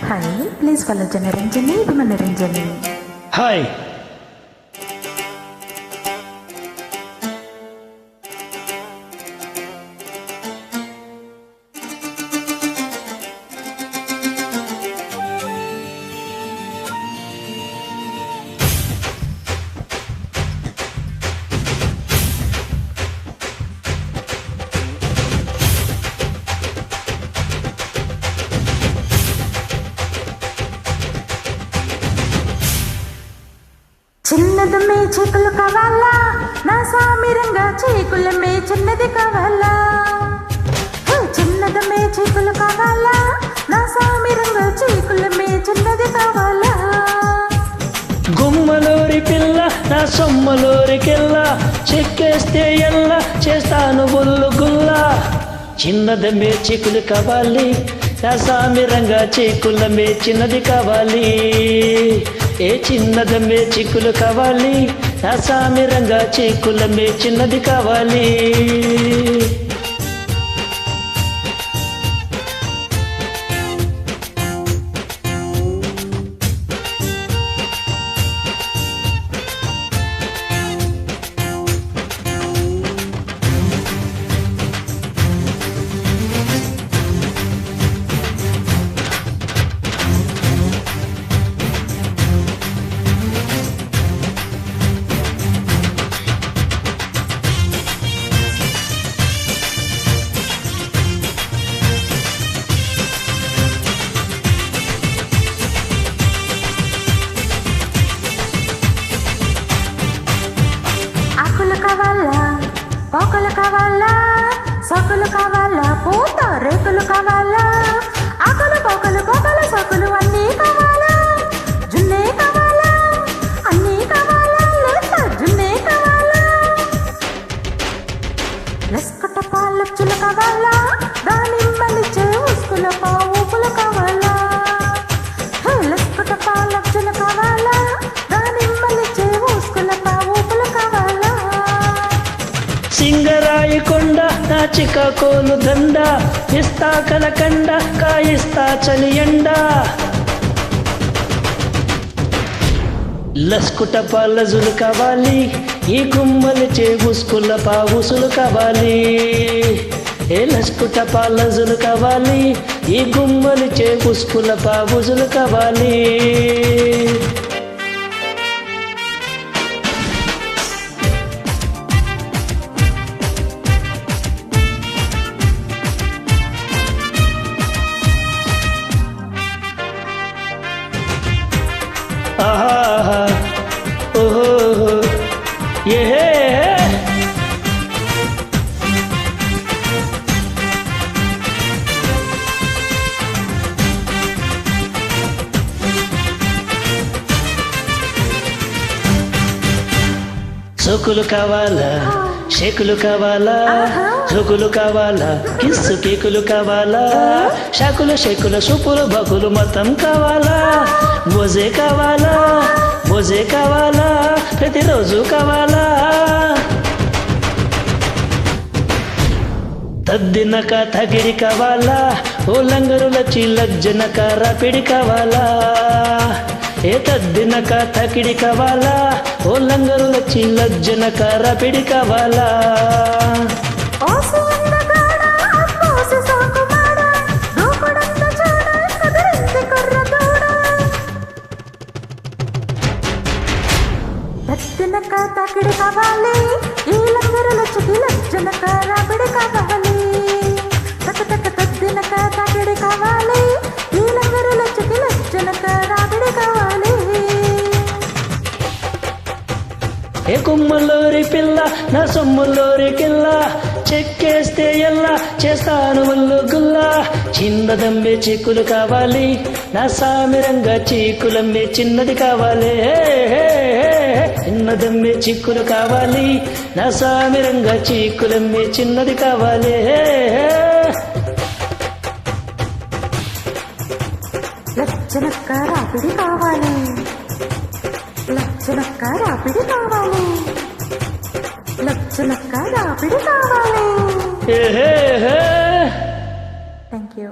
Hi, please follow Janaranjani, Vimanaranjani. Hi చిన్నదమ్మే చీకులు కావాలా నా సామిరంగా చీకులమ్మే చిన్నది కావాలా చిన్నదమ్మే చీకులు కావాలా నా సామిరంగా చీకులమ్మే చిన్నది కావాలా గుమ్మలోరి పిల్ల నా సొమ్మలోరికెల్ల చెక్కేస్తే ఎల్ల చేస్తాను బుల్లు గుల్ల చిన్నదమ్మే చీకులు కావాలి నా సామిరంగా చీకులమ్మే చిన్నది కావాలి ఏ చిన్నదమ్మే చిక్కులు కావాలి నా సామిరంగా చీకులమ్మే చిన్నది కావాలి పోకలు కావాలా సొక్కులు కావాలా పూత రేకులు కావాలా ఆకులు పోకలు పోకలు సొక్కులు అన్నీ కావాలా జున్నే కావాలా అన్నీ కావాలా లేత జున్నే కావాలా లెస్కట పాలచ్చులు కావాలా దానిమ్మలిచ్చే ఉస్కుల ఊపులు కావాలా లెస్కట పాలచ్చులు కావాలా దానిమ్మలిచ్చే ఉస్కుల ఊపులు కావాలా సింగరాయి కొండ నా చికాకోలు దండ ఇస్తా కలకండ కాయిస్తా చలి ఎండ లస్కుట పాలజులు కావాలి ఈ గుమ్మలు చేగుసుకుల పావుసులు కావాలి ఏ లస్కుట పాలజులు కావాలి ఈ గుమ్మలు చేగుసుకుల పావుసులు కావాలి ఆహా ఓహో ఏ సోకులు కావాలా షేకులు కావాలా జోకులు కావాలా కిస్సు కేకులు కావాలా షాకులు షేకులు సూపులు బకులు మొత్తం కావాలా మోజే కావాలా ప్రతిరోజు కావాలా తద్దినక తగిడి కావాలా ఓ లంగరుల చిల్లజ్జనక రాపిడి కావాలా ఏ తద్దినక తకిడి కావాలా ఓ లంగరుల చిల్లజ్జనక రాపిడి కావాలా తద్దినక తకిడి కావాలి ఈ లంగరుల చిల్లజ్జనక రాపిడి కావాలి తక తక తద్దినక తకిడి కావాలి ఈ లంగరుల చిల్లజ్జనక రాపిడి కావాలి ఏ కుమ్మలోరి పిల్ల నా సొమ్ములోరికెల్ల చెక్కేస్తే ఎల్లా చేస్తాను ఒళ్ళు గుల్లా చిన్నదమ్మే చీకులు కావాలి నా సామిరంగా చీకులమ్మే చిన్నది కావాలి చిన్నదమ్మే చిక్కులు కావాలి నా సామిరంగా చీకులమ్మే చిన్నది కావాలి లచ్చనక్క రాపిడి కావాలి లచ్చనక్క రాపిడి కావాలి లచ్చనక్క రాపిడి కావాలి Hey, hey, hey. Thank you.